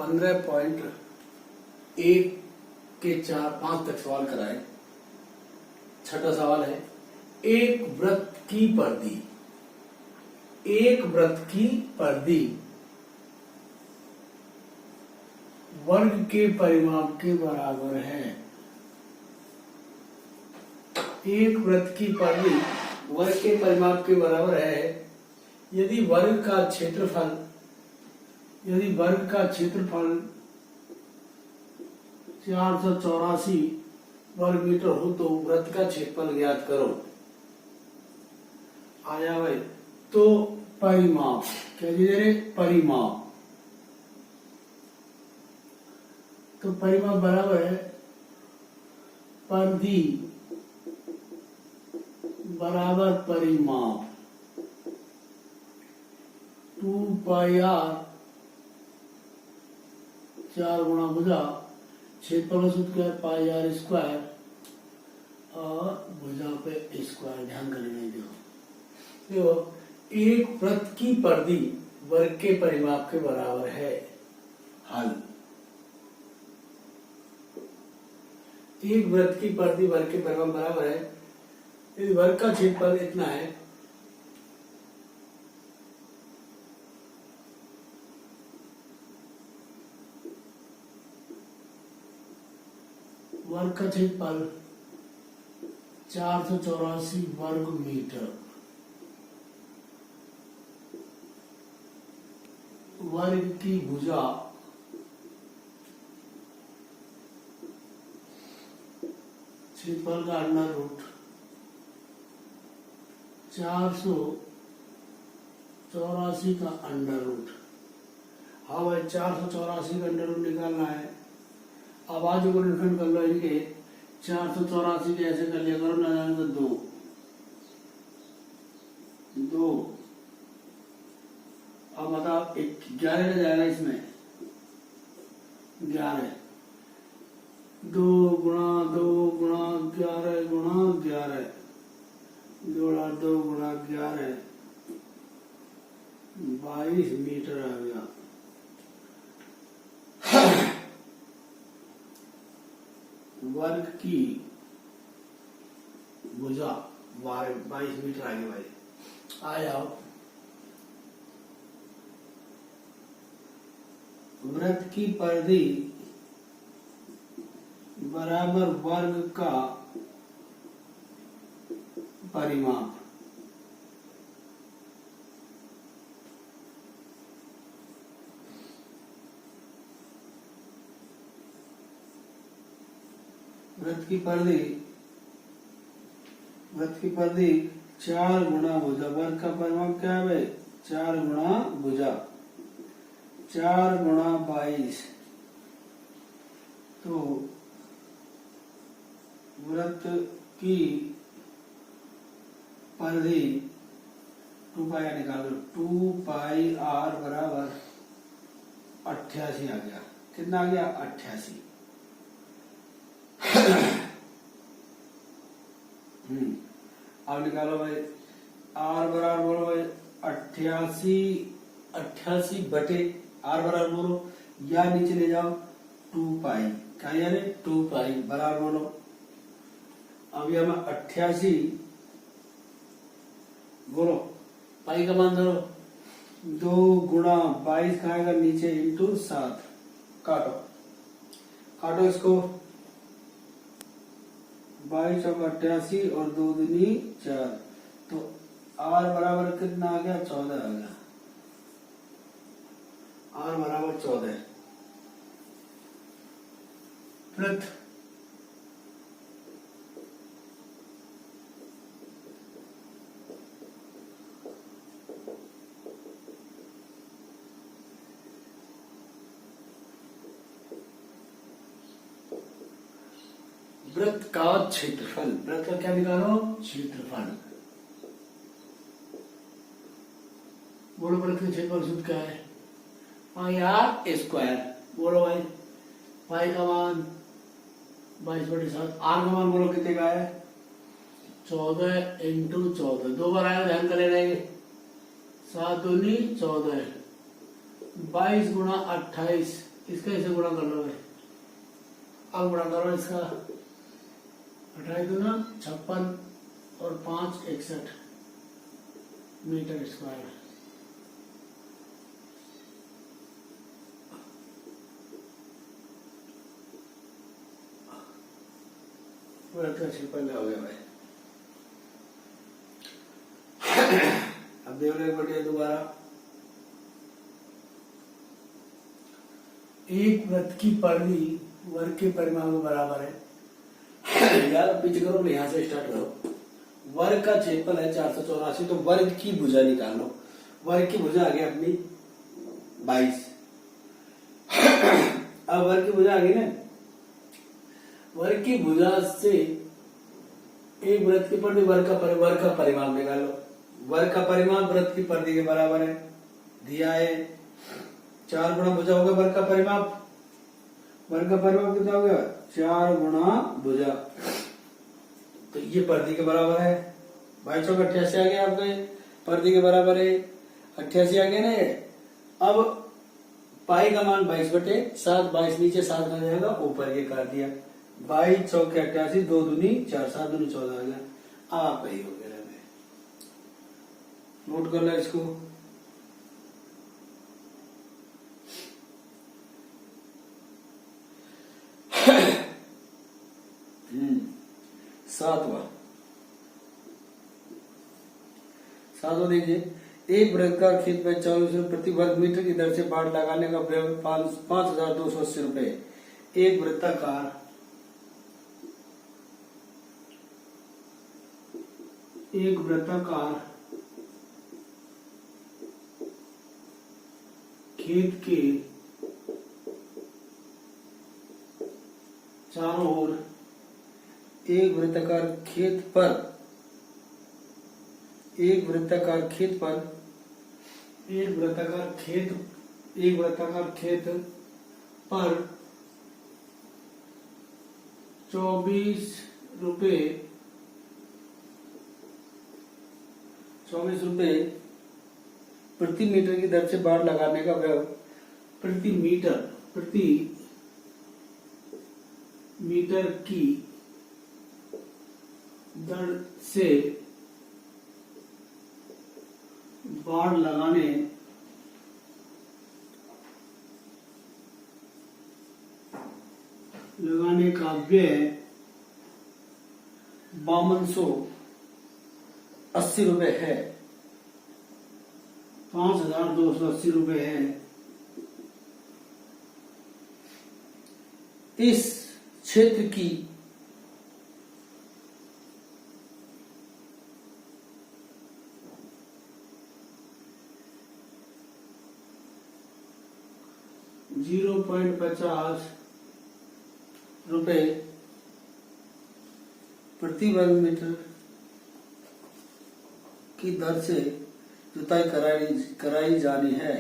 15.1 के 4-5 तक सवाल कराए। छठा सवाल है, एक वृत्त की परिधि वर्ग के परिमाप के बराबर है। एक वृत्त की परिधि वर्ग के परिमाप के बराबर है यदि वर्ग का क्षेत्रफल 484 वर्ग मीटर हो तो वृत्त का क्षेत्रफल ज्ञात करो। आया भाई, तो परिमाप क्या दे रहे, परिमाप। तो परिमाप बराबर है परिधि बराबर परिमाप 2πr 4 गुणा भुजा, क्षेत्रफल सूत्र क्या है πr स्क्वायर और भुजा पे स्क्वायर। ध्यान कर लेना। देखो, एक वृत्त की परिधि वर्ग के परिमाप के बराबर है। हल, एक वृत्त की परिधि वर्ग के परिमाप बराबर है यदि वर्ग का क्षेत्रफल इतना है, वर्ग का क्षेत्रफल 484 वर्ग मीटर, वर्ग की भुजा क्षेत्रफल का अंडर रूट 484 का अंडर रूट। हाँ भाई, 484 का अंडर रूट निकालना है। अब आज को डिफरेंट कर लो इनके। 484 के ऐसे कर लिया करो, ना जाने तो 2। अब बताओ 11 का जाएगा इसमें, 11 2 गुणा 2 गुणा 11 गुणा 11 जोड़ा 2 गुणा 11 22 मीटर आ गया। वर्ग की भुजा 22 मीटर आ गया भाई। आ जाओ, वृत्त की परिधि बराबर वर्ग का परिमाप। वृत्त की परिधि 4 गुणा भुजा, वर्ग का परिमाप क्या है, 4 गुणा भुजा, 4 गुणा 22। तो वृत्त की परिधि 2πr निकालो, 2πr बराबर 88 आ गया। कितना आ गया, 88। अब निकालो भाई, r बराबर बोलो भाई 88 बटे r बराबर बोलो, या नीचे ले जाओ 2π, क्या यानी 2π बराबर बोलो। अब यह 88 बोलो, पाई का मान धरो, 2 गुणा 22 खाएगा नीचे इंटू 7। काटो इसको, 22 और 88 और 2 दूनी 4। तो r बराबर कितना आ गया, 14 आ गया। r बराबर 14। वृत्त वृत्त का क्षेत्रफल, वृत्त का क्या निकालो, क्षेत्रफल। बोलो वृत्त का क्षेत्रफल सूत्र क्या है, πr स्क्वायर। बोलो भाई, पाई का मान 22/7, आर का मान बोलो कितने का है, 14 इंटू 14। 2 बार आया, ध्यान कर लेंगे। 7 दूनी 14, 22 गुणा 28 इसका इसे गुणा कर लो भाई। अब गुणा करो इसका, 28 दूना 56 और 5 61 मीटर स्क्वायर। वृत्त का क्षेत्रफल हो गया भाई। अब देख लो एक बढ़िया दोबारा, एक वृत्त की परिधि वर्ग के परिमाण के बराबर है। यार अब पीछे करो, यहां से स्टार्ट करो। वर्ग का क्षेत्रफल है 484, तो वर्ग की भुजा निकालो। वर्ग की भुजा आ गई अपनी 22। अब वर्ग की भुजा आ गई ना, वर्ग की भुजा से एक वृत्त की परिधि वर्ग का परिमाण निकालो। वर्ग का परिमाण वृत्त की परिधि के बराबर है, दिया है 4 गुणा भुजा होगा वर्ग का परिमाप। वर्ग का परिमाप कितना हो गया? 4 गुणा भुजा, तो ये परिधि के बराबर है। 22 का 88 आ गया आपके, परिधि के बराबर है 88 आ गया ना। अब पाई का मान 22/7, 22 नीचे 7 आ जाएगा, ऊपर ये कर दिया। 22 चौके 88, 2 दूनी 4, 7 दूनी 14 आ गया। आप ही हो गया, नोट कर लो इसको। सातवां देखिए, एक वृत्त का खेत में 24 रुपये प्रति वर्ग मीटर की दर से बाड़ लगाने का व्यय 5,280 रुपये। एक वृत्ताकार खेत के चारों ओर एक वृत्ताकार खेत पर एक वृत्ताकार खेत पर 24 रुपये प्रति मीटर की दर से बाड़ लगाने का व्यय प्रति मीटर की दर से बाड़ लगाने का व्यय 5280 रुपये है। 5280 रुपये है। इस क्षेत्र की ₹0.50 प्रति वर्ग मीटर की दर से जुताई कराई जानी है।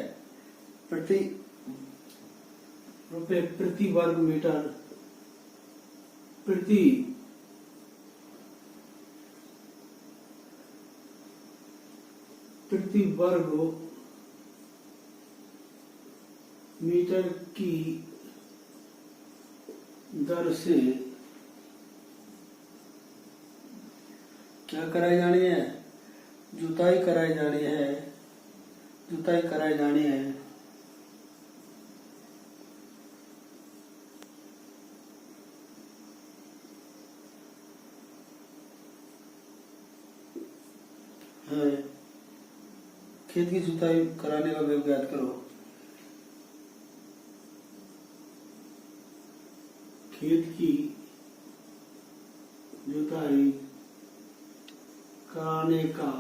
प्रति वर्ग मीटर प्रति वर्ग मीटर की दर से क्या कराई जानी है? जुताई कराई जानी है। खेत की जुताई कराने का व्यय ज्ञात करो। खेत की जुताई कराने का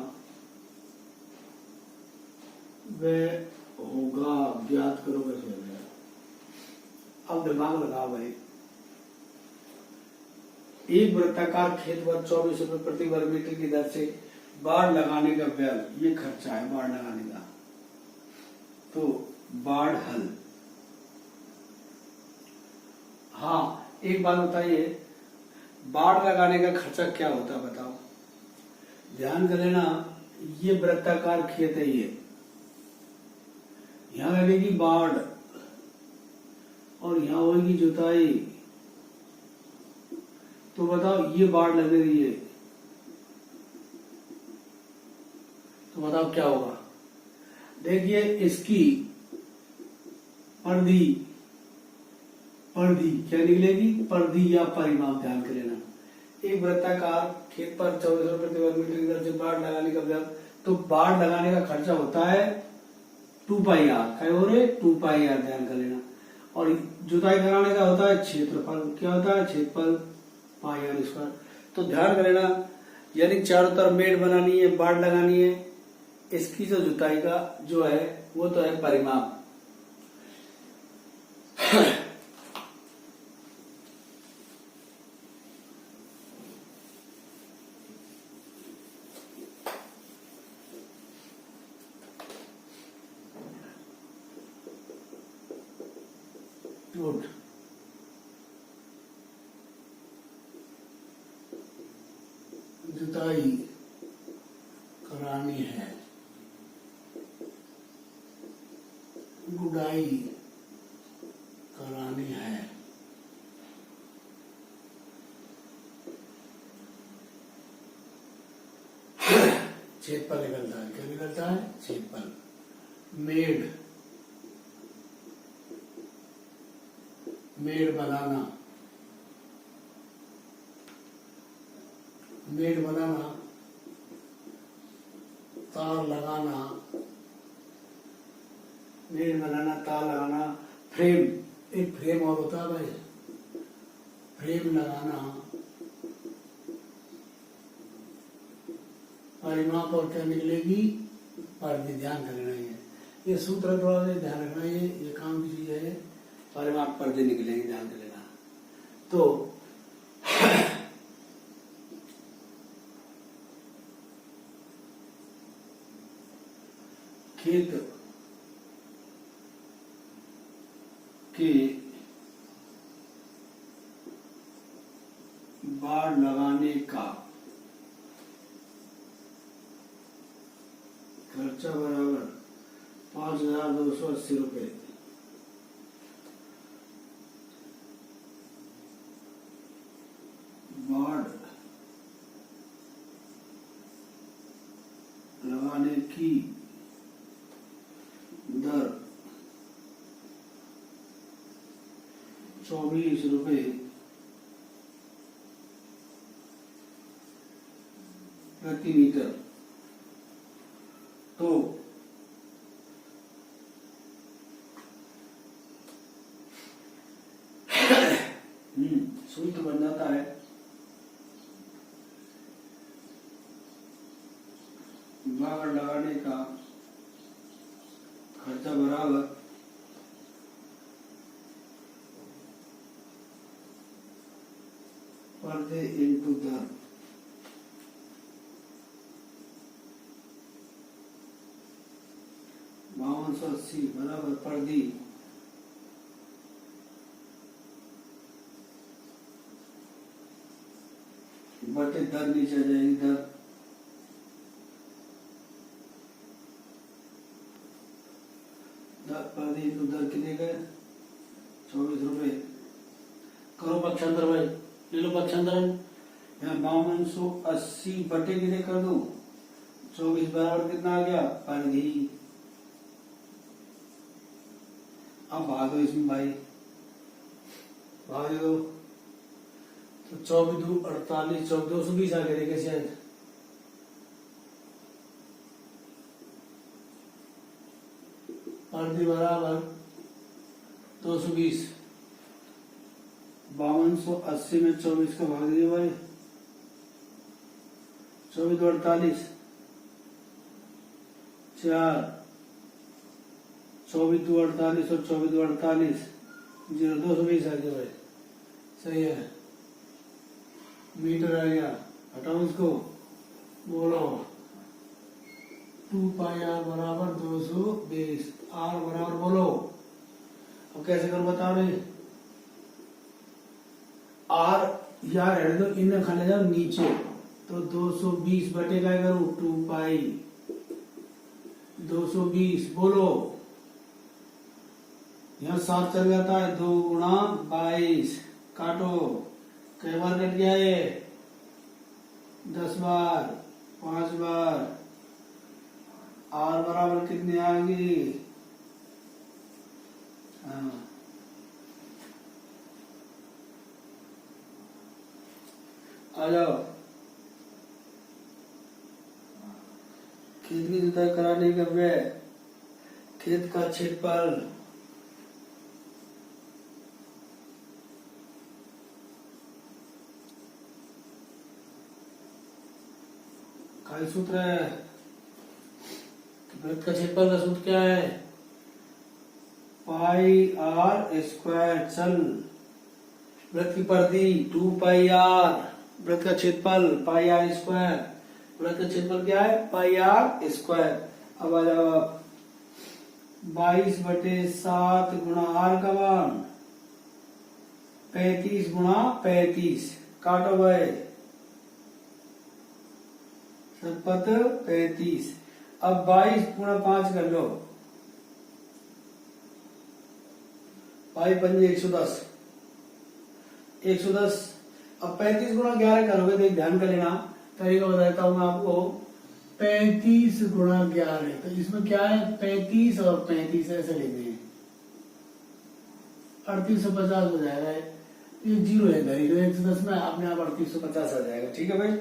व्यय होगा, ज्ञात करो कैसे हो गया। अब दिमाग लगाओ भाई। एक वृत्ताकार खेत पर 24 रुपये प्रति वर्ग मीटर की दर से बाड़ लगाने का व्यय, ये खर्चा है बाड़ लगाने का। तो बाड़ हल। हाँ, एक बात बताइए, बाड़ लगाने का खर्चा क्या होता है बताओ? ध्यान कर लेना, ये वृत्ताकार खेत है, ये यहां लगेगी बाड़, और यहाँ होगी जुताई। तो बताओ ये बाढ़ लग रही है, तो बताओ क्या होगा। देखिए इसकी परिधि, परिधि क्या निकलेगी, परिधि या परिमाप, ध्यान कर लेना। एक वृत्ताकार खेत पर 24 रुपए प्रति वर्ग मीटर की दर से बाढ़ लगाने का व्यय, तो बाढ़ लगाने का खर्चा होता है 2 पाई आर, क्या हो रहे 2 पाई आर, ध्यान कर लेना। और जुताई कराने का होता है क्षेत्रफल, क्या होता है क्षेत्रफल पाई आर स्क्वायर। तो ध्यान कर लेना, यानी चारों तरफ मेड़ बनानी है, बाढ़ लगानी है, इसकी जो जुताई का जो है वो तो है परिमाप। गुड। जुताई करानी है, गुड़ाई करानी है, क्षेत्रफल निकलता है, क्या निकलता है क्षेत्रफल। मेड़, मेड़ बनाना, मेड़ बनाना, तार लगाना, मेड़ बनाना, तार लगाना, फ्रेम, एक फ्रेम और होता है भाई, फ्रेम लगाना, परिमाप और क्या निकलेगी परिधि, ध्यान कर लेना। ये सूत्र थोड़ा सा ध्यान रखना, ये काम की चीज है, परिमाप परिधि निकलेंगे, ध्यान कर लेना। तो खेत के बाढ़ लगाने का खर्चा बराबर 5,280 रुपये। बाढ़ लगाने की दर 24 रुपये प्रति मीटर। तो सूत्र बन जाता है बाढ़ लगाने का खर्चा बराबर पर्दे इंटू दर। 5280 बराबर पर्दी बटे दर, नीचे आ जाएगी दर। पर्दी इंटू दर कितने गए 24 रुपये। करो पक्षांतर भाई, ले लो पक्षांतरण। यहाँ 5280 बटे कितने कर दो 24 बराबर कितना आ गया परिधि। अब भाग दो इसमें भाई, भाग दो तो 24 2 48, 220 आ गए देखिए शायद। परिधि बराबर 220, 5280 में 24 का भाग दिया भाई, 24 2 48, 4, 24 2 48 और 24 2 48, 220 आ गया भाई, सही है। मीटर आ गया, हटाओ इसको, बोलो 2 पाई आर बराबर 220, आर बराबर बोलो। अब कैसे करो बता रहे, आर यार रहने दो, इन्हें खा ले जाओ नीचे, तो 220 बटे क्या करो 2 पाई 220 बोलो यहाँ 7 चल जाता है, 2 गुणा 22, काटो, कई बार कट गया ये, 10 बार, 5 बार, R बराबर कितनी आ गई? हाँ, आ जाओ। खेत की जुताई कराने का व्यय, खेत का क्षेत्रफल, का सूत्र है, वृत्त का क्षेत्रफल का सूत्र क्या है? पाई आर स्क्वायर। चल, वृत्त की परिधि 2 पाई आर, वृत्त का क्षेत्रफल पाई आर स्क्वायर, वृत्त का क्षेत्रफल क्या है? पाई आर स्क्वायर। अब आ जाओ आप, 22/7 गुणा आर का मान 35 गुणा 35, काटो भाई, शतपथ 35। अब 22 गुणा 5 कर लो, पाई पंजे 110, 110। अब 35 गुणा 11 करोगे, देख ध्यान कर लेना, तरीका बताता हूं मैं आपको। 35 गुणा 11, तो इसमें क्या है? 35 और 35 ऐसे लेते हैं, 3850 हो जाएगा। ये जीरो है इधर, 110 में अपने आप 3850 आ जाएगा। ठीक है भाई,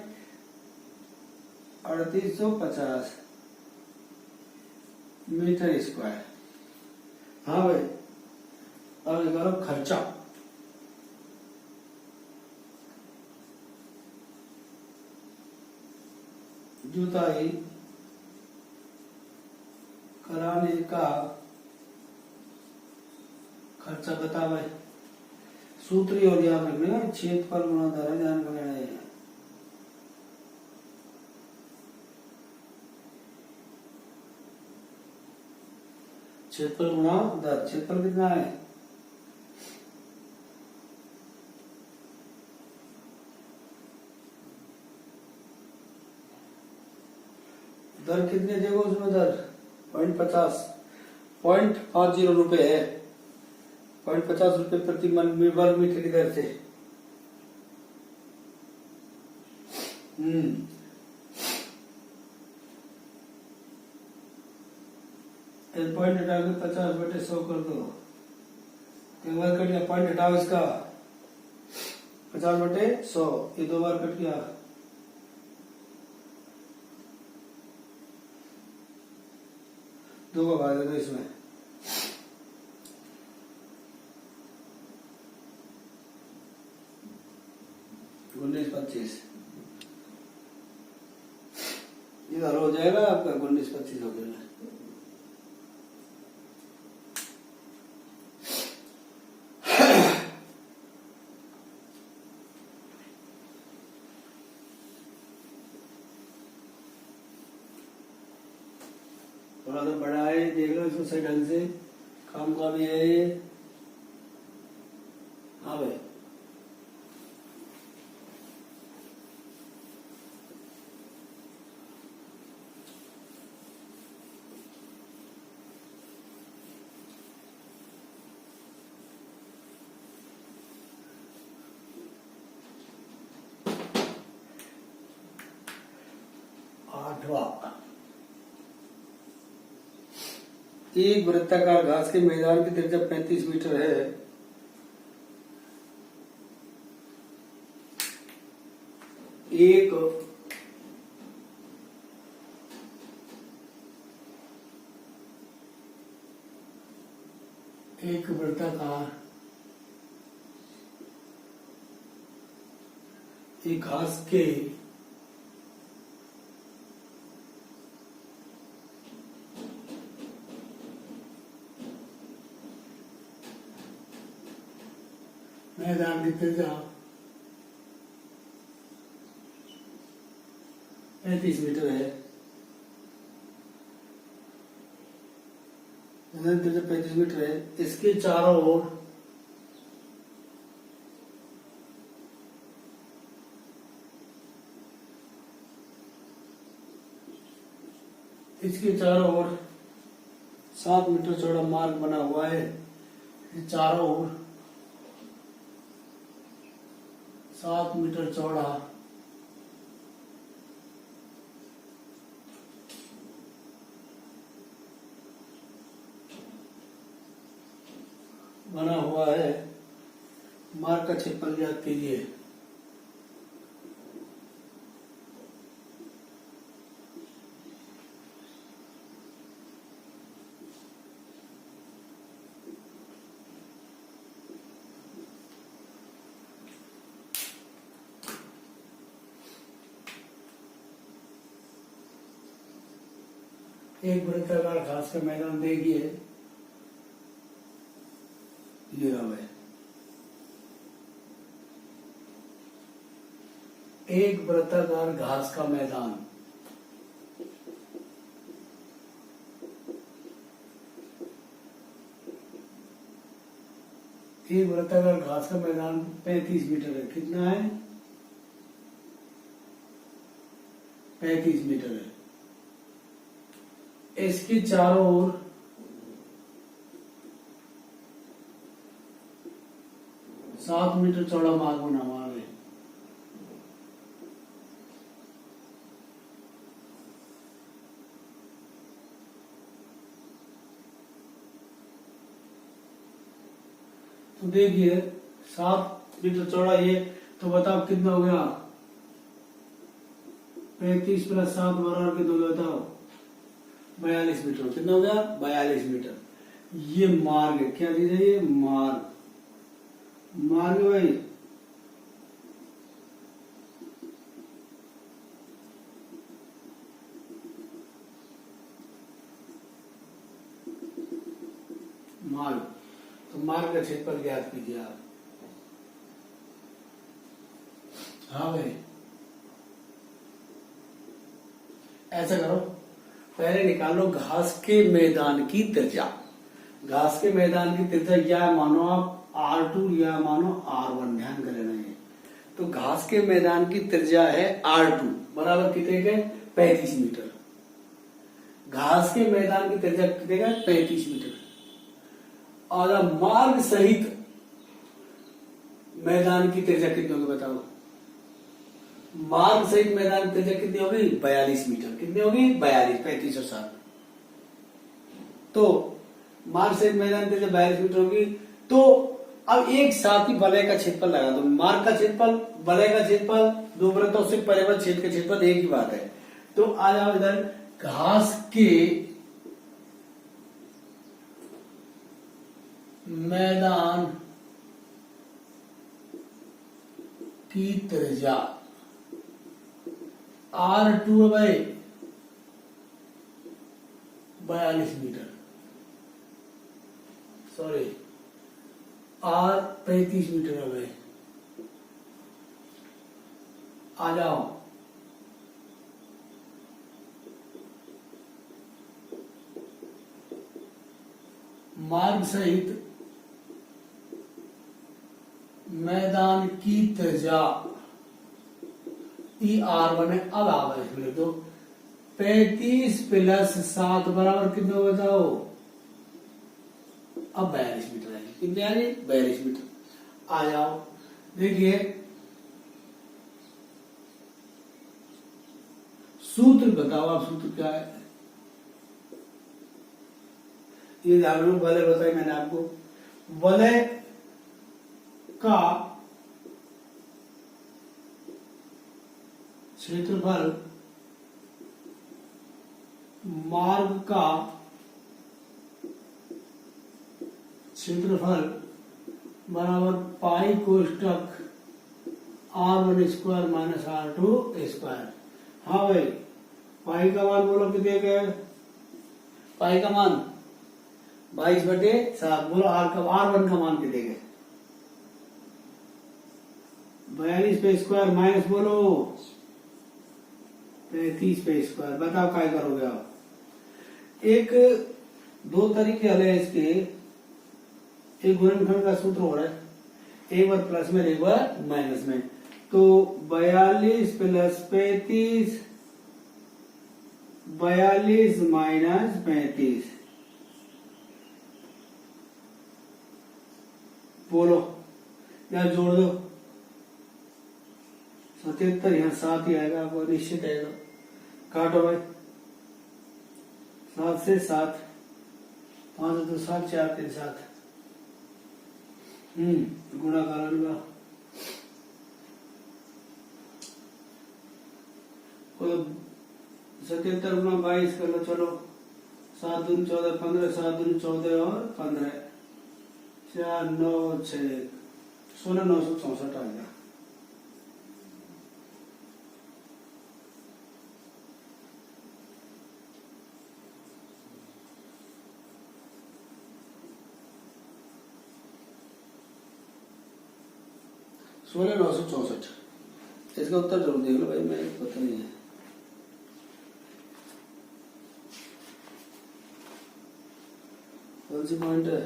3850 मीटर स्क्वायर। हाँ भाई, अब करो खर्चा। जुताई कराने का खर्चा बता भाई। सूत्र ही और ध्यान रखना, क्षेत्रफल गुणा दर, ध्यान कर लेना है। क्षेत्रफल गुणा दर, क्षेत्रफल कितना है? दर कितने देखो उसमें, दर 0.50, 0.50 रुपए है, 0.50 रुपए प्रति वर्ग मीटर की दर से। पॉइंट हटा के 50/100 कर दो, एक बार कट गया, पॉइंट हटाओ इसका, 50/100, ये 2 बार कट गया, दो का भाग दे दो इसमें, 19-25, इधर हो जाएगा आपका 19-25 हो गया। थोड़ा सा बड़ा है, देख लो इसको सही ढंग से, काम का भी है ये। हाँ भाई, आठवां, एक वृत्ताकार घास के मैदान की त्रिज्या 35 मीटर है। एक वृत्ताकार एक घास के मैदान की त्रिज्या 35 मीटर है। मैदान की त्रिज्या 35 मीटर है, इसके चारों ओर इसके चारों ओर 7 मीटर चौड़ा मार्ग बना हुआ है। चारों ओर 7 मीटर चौड़ा बना हुआ है। मार्ग का क्षेत्रफल ज्ञात कीजिए। एक वृत्ताकार घास का मैदान देखिए, ये रहा है। एक वृत्ताकार घास का मैदान एक वृत्ताकार घास का मैदान 35 मीटर है। कितना है? 35 मीटर है। इसके चारों ओर 7 मीटर चौड़ा मार्ग बना हुआ है। तो देखिए 7 मीटर चौड़ा ये, तो बताओ कितना हो गया? 35 प्लस 7 बराबर कितना हो गया बताओ? 42 मीटर। कितना हो गया? 42 मीटर। ये मार्ग है। क्या चीज है ये? मार्ग। मार्ग भाई मार्ग। तो मार्ग का क्षेत्रफल ज्ञात कीजिए आप। हाँ भाई ऐसा करो, पहले निकालो घास के मैदान की त्रिज्या। घास के मैदान की त्रिज्या या मानो आप R2 या मानो R1, ध्यान कर लेना है। तो घास के मैदान की त्रिज्या है R2 बराबर कितने के? 35 मीटर। घास के मैदान की त्रिज्या कितने का? 35 मीटर। और अब मार्ग सहित मैदान की त्रिज्या कितनी होगी बताओ? मार्ग सहित मैदान की त्रिज्या कितनी होगी? 42 मीटर। कितनी होगी? 42, 35 और 7। तो मार्ग सहित मैदान की त्रिज्या 42 मीटर होगी। तो अब एक साथ ही वलय का क्षेत्रफल लगा दो। मार्ग का क्षेत्रफल, वलय का क्षेत्रफल, दो वृत्तों से परिबद्ध क्षेत्र का क्षेत्रफल एक ही बात है। तो आ जाओ इधर, घास के मैदान की त्रिज्या R2 है भाई 42 मीटर, सॉरी R 35 मीटर है भाई। आ जाओ, मार्ग सहित मैदान की त्रिज्या R1 है। अब आप इसमें लिख दो 35 प्लस 7 बराबर कितने हो बताओ? अब 42 मीटर है। कितने आ रही? 42 मीटर। आ जाओ, देखिए सूत्र बताओ आप, सूत्र क्या है? ये जागरूक वलय बताए मैंने आपको। वलय का क्षेत्रफल मार्ग का क्षेत्रफल बराबर पाई कोष्टक R1 square minus R2 square. हाँ भाई, पाई का मान बोलो कितने का? पाई का मान 22/7। बोलो R1 का मान कितने का? 42 पे स्क्वायर माइनस बोलो 35 पे स्क्वायर। बताओ क्या करोगे आप? एक दो तरीके हल है इसके। एक गुणनखंड का सूत्र हो रहा है, एक बार प्लस में एक बार माइनस में। तो 42 प्लस 35, 42 माइनस 35, बोलो या जोड़ दो 77, यहाँ 7 ही आएगा, आपको निश्चित आएगा। काटो भाई, 7 से 7, 5 2 7 4 3 7, गुणा कारण का 77 गुणा 22 कर लो, चलो 7 दूनी 14 15, 7 दूनी 14 और 15, 4 9 6 16,964 आ गया। सोलह 964, इसका उत्तर जरूर देख लो भाई, मेरे पता नहीं है। कौन सी पॉइंट है?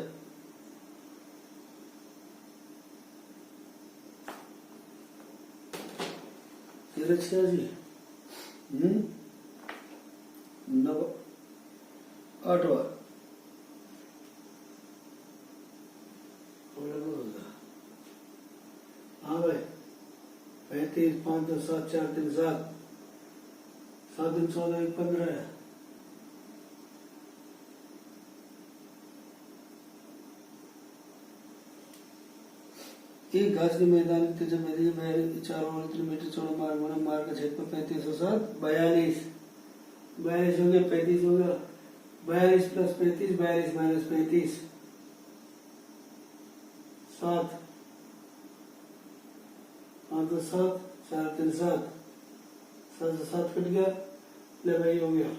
तेरह 86, 9 8वां हाँ भाई, 35 5 2 7 4 3 7, 7 2 14 15 है। एक घास के मैदान में जब मेरे 4 मीटर चौड़ा मार्ग बना, मार्ग का क्षेत्रफल 3507 42 42 हो गया, 35 हो गया, 42 प्लस 35 42 माइनस 35 7 5 2 7 4 3 7, 7 से 7 कट गया, ले भाई हो गया।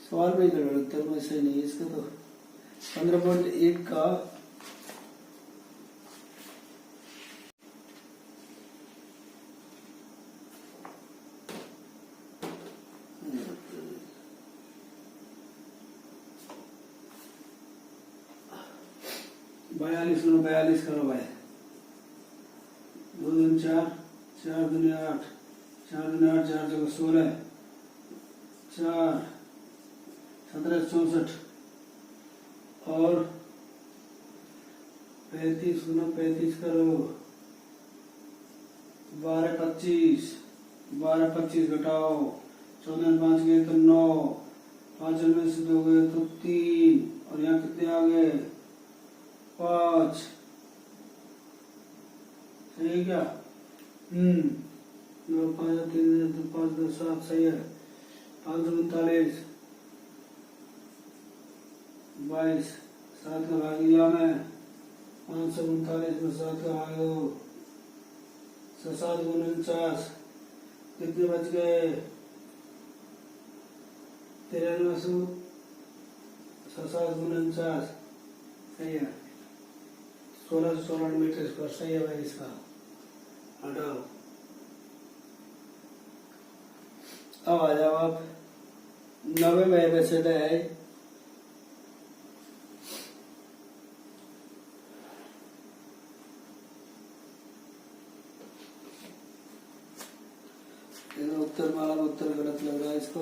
सवाल में गड़बड़, उत्तर में सही नहीं है इसका। तो 15.1 का बयालीस 42 करो भाई, 2 दूनी 4 4 दूनी 8 4 दूनी 8 4 जगह 16 4 17 64 और 35 गुना 35 करो, 12 25 12 25 घटाओ, 14 में 5 गए तो 9, 5 में से 2 गए तो 3, और यहाँ कितने आ गए 5, सही है क्या? 9 5 3 2 5 2 7, सही है। 539 22, 7 का भाग लिया मैं, 539 में 7 का भाग दो, 7 गुना 49, कितने बच गए 93, 7 गुना 49, सही है। 16 मीटर स्क्वायर, सही है भाई इसका। हटाओ, अब आ जाओ आप 90 में से है, उत्तर माला में उत्तर गलत लग रहा है इसको।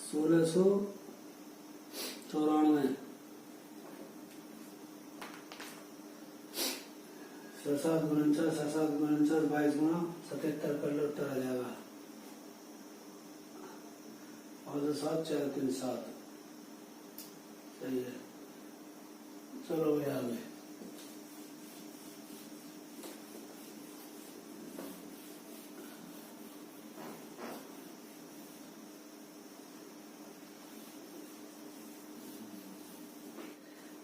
1694 7 गुना 49, 7 गुना 49 22 गुना 77 कर लो, उत्तर आ जाएगा। और 7 4 3 7, सही है। चलो भाई आगे।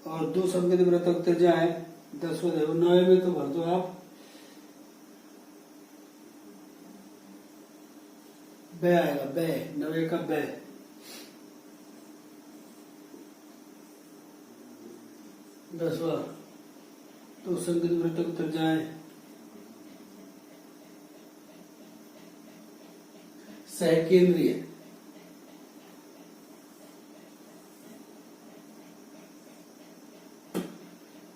और 2 संकेत वृत्तक त्रिज्या है 10 है, 9 में तो भर दो आप। बे आएगा, बे 9 का बे, दसवा। तो संकेत वृत्तक त्रिज्या है सहकेंद्रीय,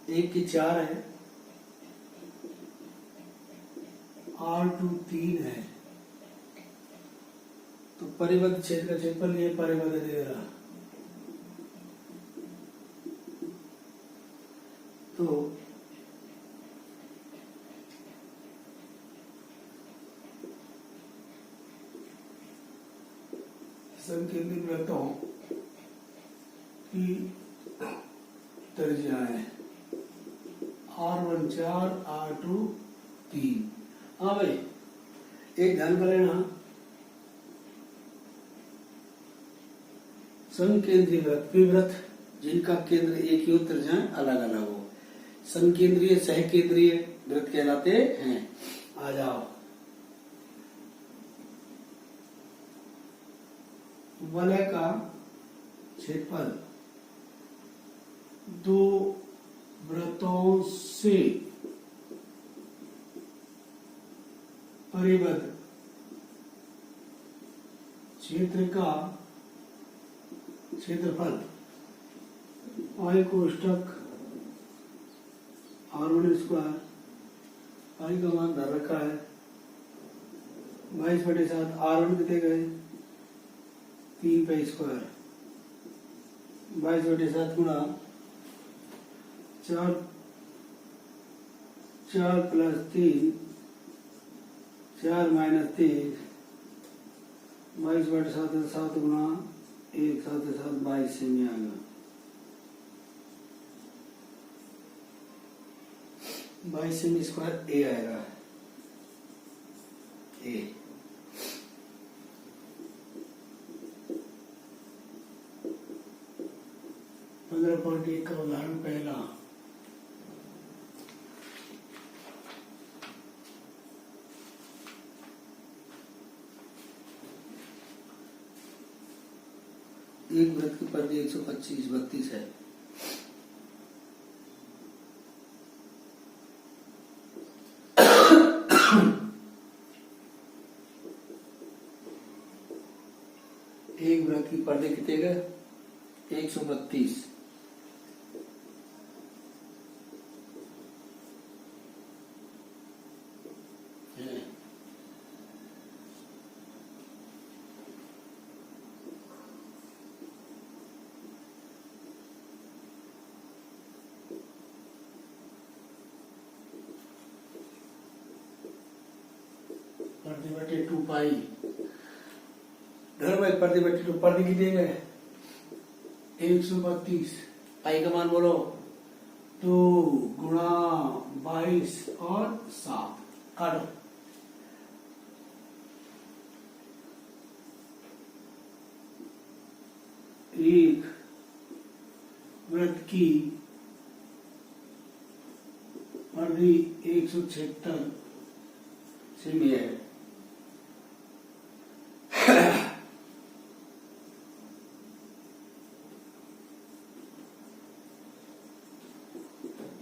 एक की 4 है, R2 3 है, तो परिबद्ध छेद का क्षेत्रफल ये परिबद्ध दे रहा, तो संकेंद्री वृत्तों की त्रिज्याएं R1 4, R2 3। हाँ भाई, एक ध्यान कर लेना, संकेंद्रीय वृत्त वे वृत्त जिनका केंद्र एक ही हो, त्रिज्याएं अलग अलग हो, संकेंद्रीय सहकेंद्रीय वृत्त कहलाते हैं। आ जाओ, वलय का क्षेत्रफल दो वृत्तों से परिबद्ध क्षेत्र का क्षेत्रफल पाई कोष्टक R1 स्क्वायर, पाई का मान धर रखा है 22/7। R1 कितने गए 3 पाई स्क्वायर, 22/7 गुणा 4 + 3 4 - 3, 22/7 7 गुणा 1 7 7 22 सेमी आ गया। 22 सेमी स्क्वायर ए आएगा, ए। पंद्रह पॉइंट एक का उदाहरण पहला, एक वृत्त की परिधि 125 32 है। एक वृत्त की परिधि कितने का 132। परिधि बटे 2 पाई, धर भाई परिधि बटे 2, परिधि कितने गए 132, पाई का मान बोलो 2 गुणा 22 और 7, काटो। एक वृत्त की परिधि 176 सेमी है।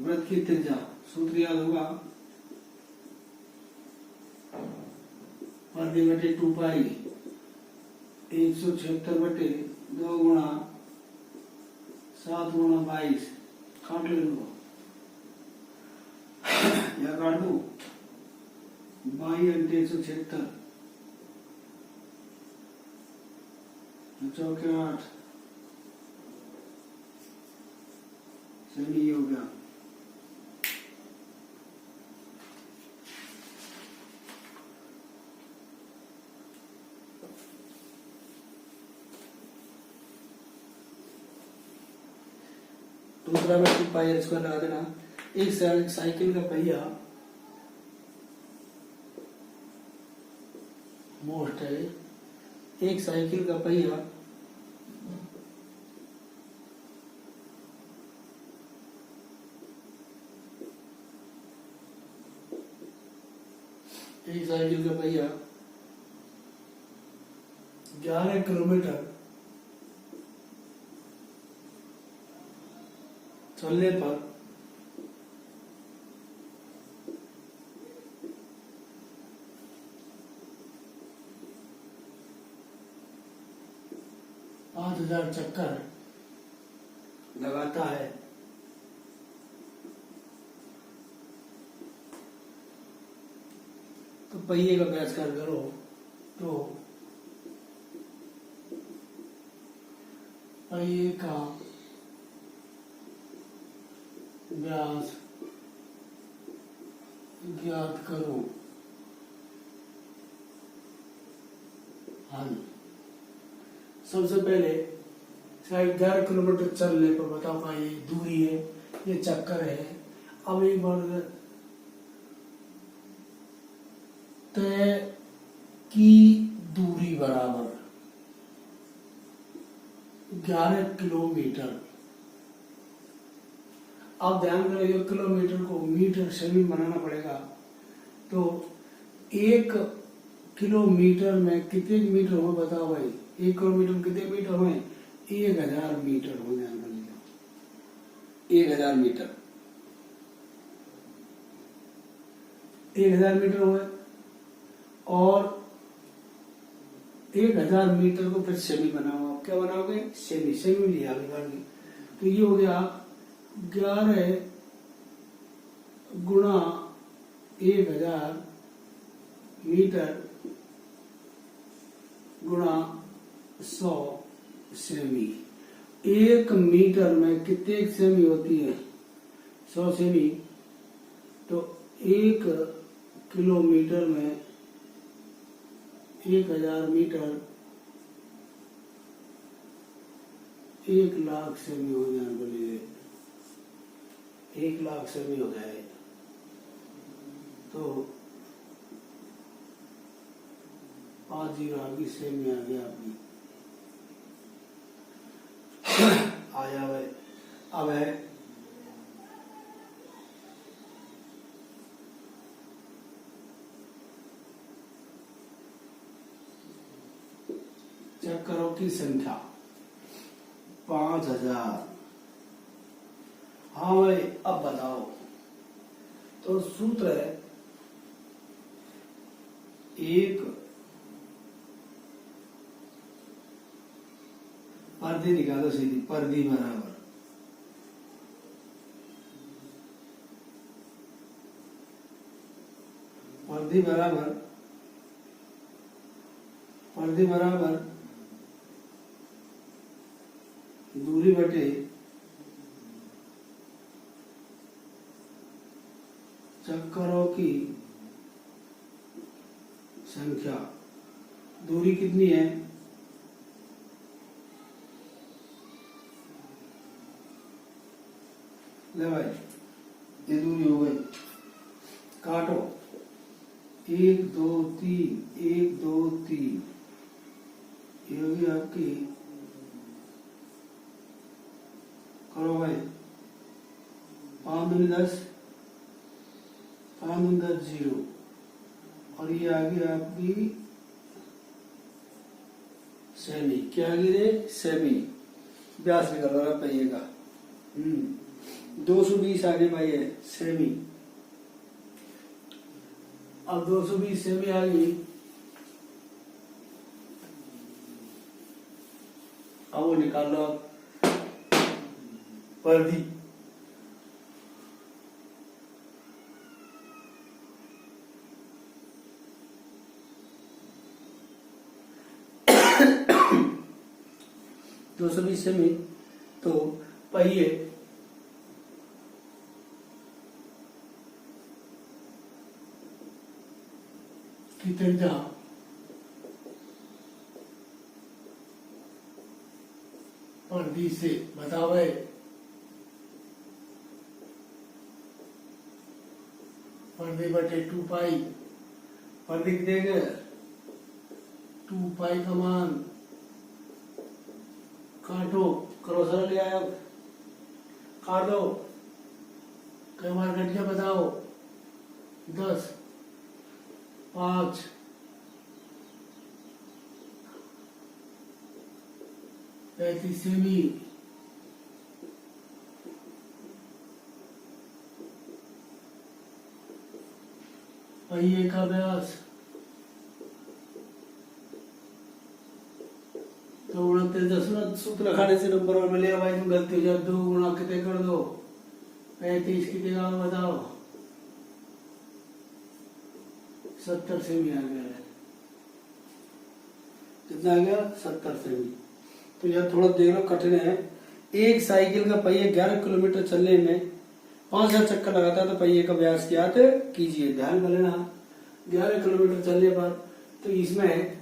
वृत्त की त्रिज्या सूत्र याद होगा, परिधि बटे 2 पाई 176 बटे 2 गुणा 7 गुणा 22, काट ले लो या काट दो 22 × 176 चौके 8 सेमी हो गया। दूसरा में 2 पाई R स्क्वायर लगा देना। एक साइकिल का पहिया मोस्ट है, एक साइकिल का पहिया एक साइकिल का पहिया 11 किलोमीटर चलने पर पाँच 5000 चक्कर लगाता है। तो पहिए का व्यास करो तो पहिए का व्यास ज्ञात करो। हल सबसे पहले शायद 11 किलोमीटर चलने पर बताओ का ये दूरी है, ये चक्कर है। अब एक बार तय की दूरी बराबर 11 किलोमीटर। आप ध्यान करेंगे किलोमीटर को मीटर सेमी बनाना पड़ेगा। तो 1 किलोमीटर में कितने मीटर हो बताओ भाई, 1 किलोमीटर में कितने मीटर हुए? 1000 मीटर हो। ध्यान कर लीजिए 1000 मीटर, 1000 मीटर हुए। और 1000 मीटर को फिर सेमी बनाओ। आप क्या बनाओगे? सेमी, सेमी लिया आगे। तो ये हो गया 11 गुणा 1000 मीटर गुणा 100 सेमी। 1 मीटर में कितने सेमी होती है? 100 सेमी। तो 1 किलोमीटर में 1000 मीटर 1 लाख सेमी हो जाए। बोलिए 1 लाख सेमी हो जाए तो 5 जीरो आगे सेमी आ गया आपकी। आया है। अब है चक्करों की संख्या 5000। हाँ भाई अब बताओ। तो सूत्र है 1 पर्दी निकालो सीधी, पर्दी बराबर पर्दी बराबर पर्दी बराबर दूरी बटे चक्करों की संख्या। दूरी कितनी है? ले भाई ये दूरी हो गई, काटो 1 2 3 1 2 3। ये होगी आपकी, करो भाई 5 दूनी 10, 5 दूनी 10 0। और ये आगे आपकी सेमी। क्या आगे रे? सेमी। व्यास निकल रहा पहिए का। 220 आगे भाई है सेमी। अब 220 सेमी आ गई। अब वो निकाल लो पर्दी। दो 220 सेमी तो पहिए की त्रिज्या पर्दी से बतावे। पर्दी बटे 2 पाई। पर्दी देंगे 2 पाई का मान काटो, करो सरल ले आया। काट दो, कई बार घट गया बताओ। 10 5 35 सेमी। पहिए का व्यास तो 29 सूत्र लगाने से नंबर और मिलेगा भाई। तुम गलती हो जाए 2 गुणा कितने कर दो 35 कितने का बताओ 70 सेमी आ गया है। कितना आ गया? 70 सेमी। तो यह थोड़ा देख लो कठिन है। एक साइकिल का पहिया 11 किलोमीटर चलने में 5000 चक्कर लगाता है तो पहिए का व्यास ज्ञात कीजिए। ध्यान कर लेना 11 किलोमीटर चलने पर। तो इसमें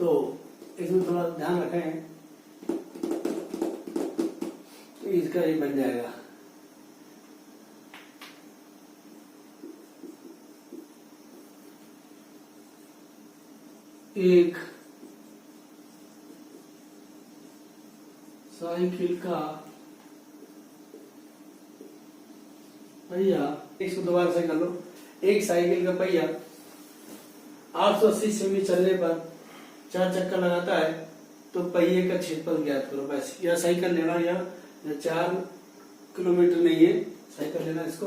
तो इसमें थोड़ा ध्यान रखें, तो इसका ये बन जाएगा एक साइकिल का पहिया, इसको दोबारा से कर लो। एक साइकिल का पहिया 880 सेमी चलने पर 4 चक्कर लगाता है, तो पहिए का क्षेत्रफल ज्ञात करो। बस यह साइकिल लेना, या 4 किलोमीटर नहीं है, साइकिल लेना इसको,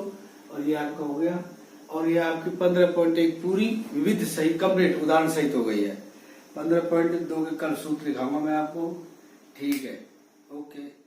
और ये आपका हो गया। और ये आपकी 15.1 पूरी विविध सही कंप्लीट उदाहरण सहित हो गई है। 15.2 के कल सूत्र दिखाऊंगा मैं आपको। ठीक है, ओके।